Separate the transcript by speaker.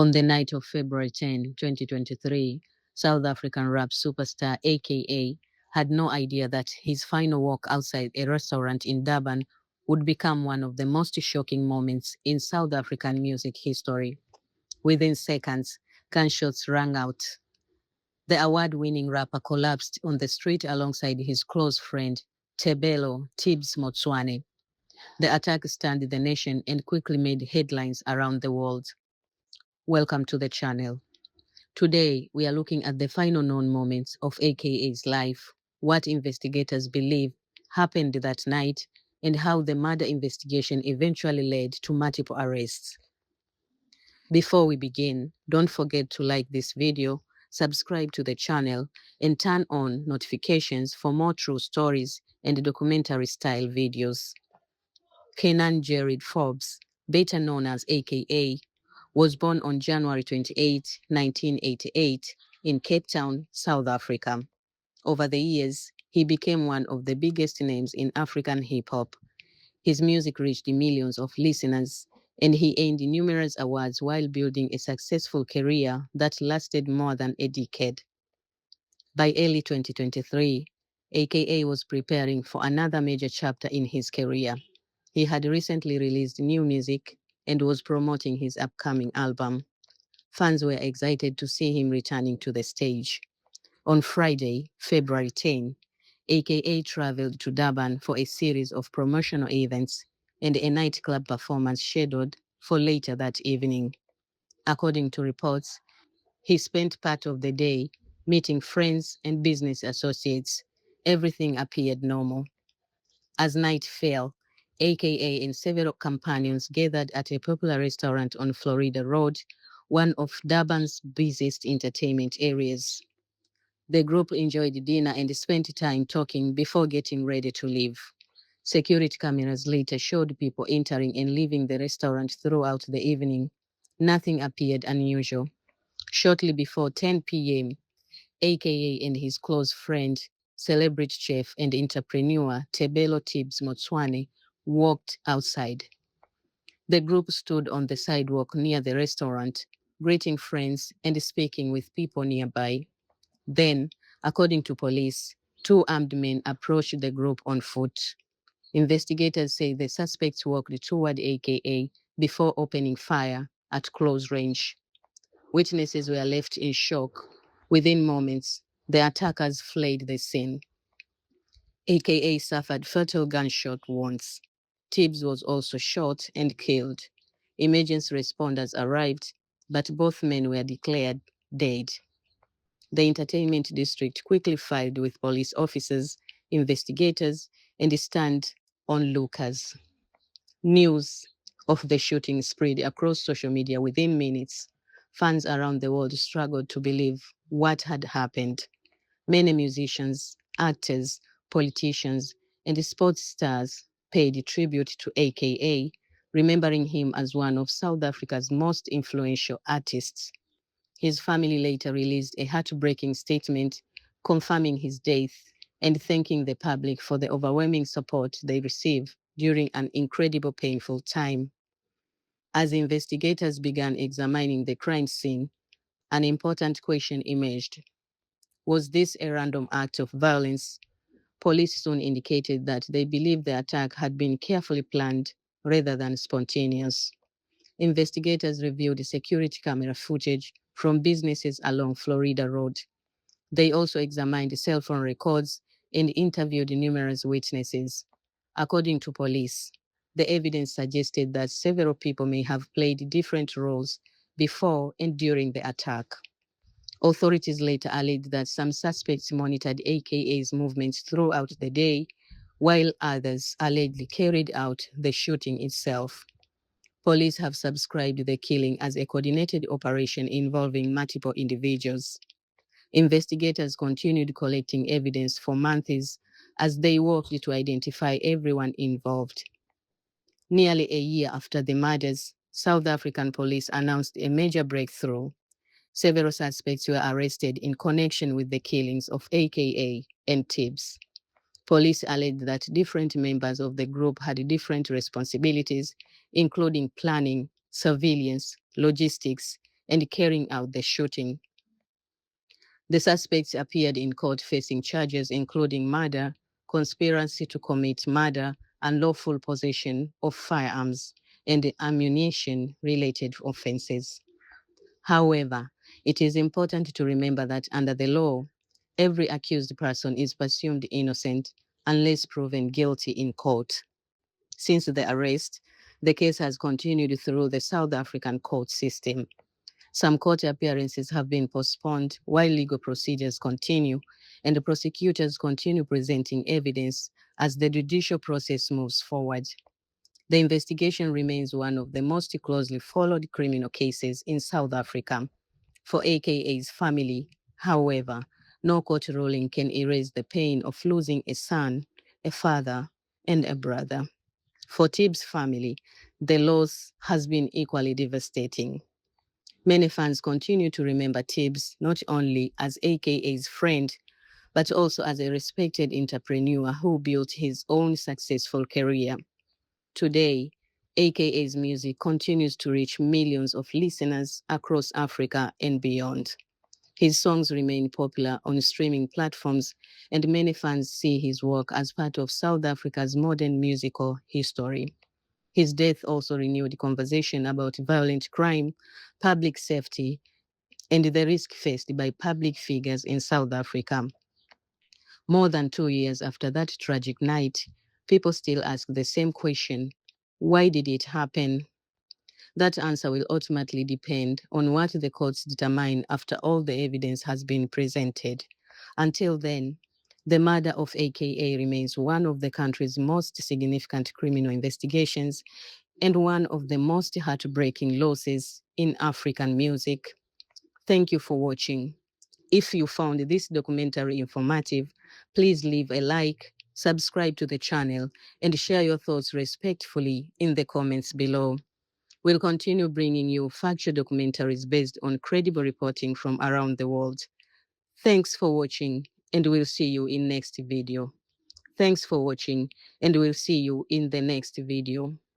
Speaker 1: On the night of February 10, 2023, South African rap superstar AKA had no idea that his final walk outside a restaurant in Durban would become one of the most shocking moments in South African music history. Within seconds, gunshots rang out. The award-winning rapper collapsed on the street alongside his close friend, Tebelo Tibbs Motswane. The attack stunned the nation and quickly made headlines around the world. Welcome to the channel. Today, we are looking at the final known moments of AKA's life, what investigators believe happened that night, and how the murder investigation eventually led to multiple arrests. Before we begin, don't forget to like this video, subscribe to the channel, and turn on notifications for more true stories and documentary-style videos. Kenan Jared Forbes, better known as AKA, was born on January 28, 1988, in Cape Town, South Africa. Over the years, he became one of the biggest names in African hip-hop. His music reached millions of listeners, and he earned numerous awards while building a successful career that lasted more than a decade. By early 2023, AKA was preparing for another major chapter in his career. He had recently released new music and was promoting his upcoming album. Fans were excited to see him returning to the stage. On Friday, February 10, AKA traveled to Durban for a series of promotional events and a nightclub performance scheduled for later that evening. According to reports, he spent part of the day meeting friends and business associates. Everything appeared normal. As night fell, AKA and several companions gathered at a popular restaurant on Florida Road, one of Durban's busiest entertainment areas. The group enjoyed dinner and spent time talking before getting ready to leave. Security cameras later showed people entering and leaving the restaurant throughout the evening. Nothing appeared unusual. Shortly before 10 p.m., AKA and his close friend, celebrity chef and entrepreneur Tebelo Tibbs Motswane walked outside. The group stood on the sidewalk near the restaurant, greeting friends and speaking with people nearby. Then, according to police, two armed men approached the group on foot. Investigators say the suspects walked toward AKA before opening fire at close range. Witnesses were left in shock. Within moments, the attackers fled the scene. AKA suffered fatal gunshot wounds. Tibbs was also shot and killed. Emergency responders arrived, but both men were declared dead. The entertainment district quickly filed with police officers, investigators, and stand onlookers. News of the shooting spread across social media within minutes. Fans around the world struggled to believe what had happened. Many musicians, actors, politicians, and sports stars paid tribute to AKA, remembering him as one of South Africa's most influential artists. His family later released a heartbreaking statement confirming his death and thanking the public for the overwhelming support they received during an incredible painful time. As investigators began examining the crime scene, an important question emerged. Was this a random act of violence? Police soon indicated that they believed the attack had been carefully planned rather than spontaneous. Investigators reviewed security camera footage from businesses along Florida Road. They also examined cell phone records and interviewed numerous witnesses. According to police, the evidence suggested that several people may have played different roles before and during the attack. Authorities later alleged that some suspects monitored AKA's movements throughout the day, while others allegedly carried out the shooting itself. Police have subscribed the killing as a coordinated operation involving multiple individuals. Investigators continued collecting evidence for months as they worked to identify everyone involved. Nearly a year after the murders, South African police announced a major breakthrough. Several suspects were arrested in connection with the killings of AKA and Tibbs. Police alleged that different members of the group had different responsibilities, including planning, surveillance, logistics, and carrying out the shooting. The suspects appeared in court facing charges including murder, conspiracy to commit murder, unlawful possession of firearms, and ammunition related offenses. However, it is important to remember that under the law, every accused person is presumed innocent unless proven guilty in court. Since the arrest, the case has continued through the South African court system. Some court appearances have been postponed while legal procedures continue, and the prosecutors continue presenting evidence as the judicial process moves forward. The investigation remains one of the most closely followed criminal cases in South Africa. For AKA's family, however, no court ruling can erase the pain of losing a son, a father, and a brother. For Tibbs' family, the loss has been equally devastating. Many fans continue to remember Tibbs not only as AKA's friend, but also as a respected entrepreneur who built his own successful career. Today, AKA's music continues to reach millions of listeners across Africa and beyond. His songs remain popular on streaming platforms, and many fans see his work as part of South Africa's modern musical history. His death also renewed conversation about violent crime, public safety, and the risk faced by public figures in South Africa. More than 2 years after that tragic night, people still ask the same question: why did it happen? That answer will ultimately depend on what the courts determine after all the evidence has been presented. Until then, the murder of AKA remains one of the country's most significant criminal investigations and one of the most heartbreaking losses in African music. Thank you for watching. If you found this documentary informative, please leave a like, subscribe to the channel, and share your thoughts respectfully in the comments below. We'll continue bringing you factual documentaries based on credible reporting from around the world. Thanks for watching, and we'll see you in next video. Thanks for watching, and we'll see you in the next video.